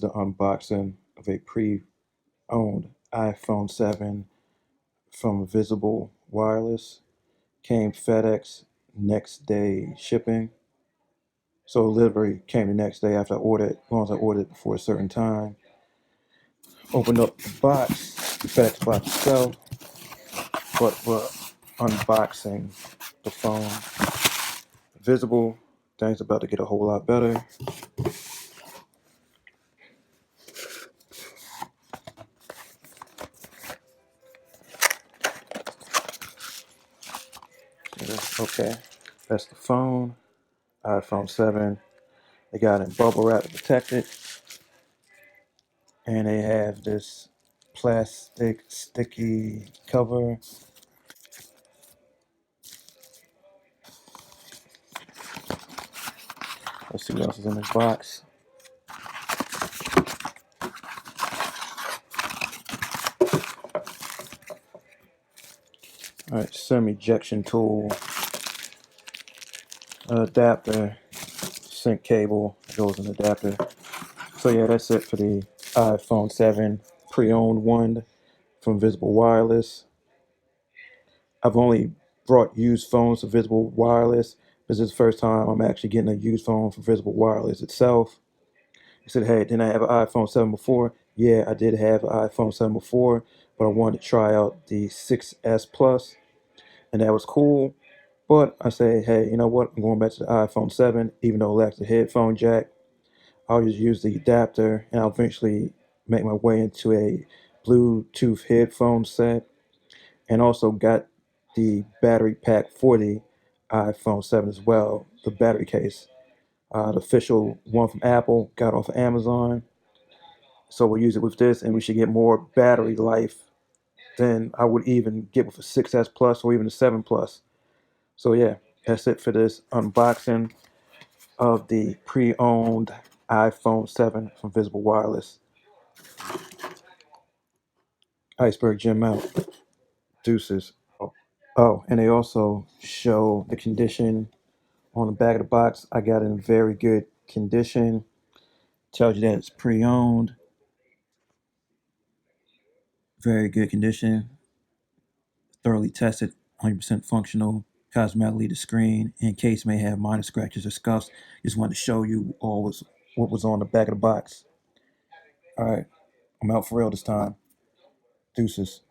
the unboxing of a pre-owned iPhone 7 from Visible Wireless. Came FedEx next day shipping. So delivery came the next day after I ordered, as long as I ordered before a certain time. Opened up the box, the FedEx box itself, but we're unboxing the phone. Visible, things about to get a whole lot better. Okay, that's the phone, iPhone 7. They got it in bubble wrap to protect it, and they have this plastic sticky cover. Let's see what else is in this box. All right, SIM ejection tool, adapter, sync cable goes in the adapter. So yeah, that's it for the iPhone 7 pre-owned one from Visible Wireless. I've only brought used phones to Visible Wireless. This is the first time I'm actually getting a used phone from Visible Wireless itself. I said, hey, didn't I have an iPhone 7 before? Yeah, I did have an iPhone 7 before, but I wanted to try out the 6S Plus, and that was cool. But I say, hey, you know what? I'm going back to the iPhone 7, even though it lacks a headphone jack. I'll just use the adapter, and I'll eventually make my way into a Bluetooth headphone set, and also got the battery pack for the iPhone 7 as well, the battery case. The official one from Apple, got off of Amazon. So we'll use it with this, and we should get more battery life than I would even get with a 6S Plus or even a 7 Plus. So yeah, that's it for this unboxing of the pre-owned iPhone 7 from Visible Wireless. Iceberg Jim out. Deuces. Oh, and they also show the condition on the back of the box. I got it in very good condition. Tells you that it's pre-owned. Very good condition. Thoroughly tested. 100% functional. Cosmetically, the screen in case may have minor scratches or scuffs. Just wanted to show you what was on the back of the box. All right, I'm out for real this time. Deuces.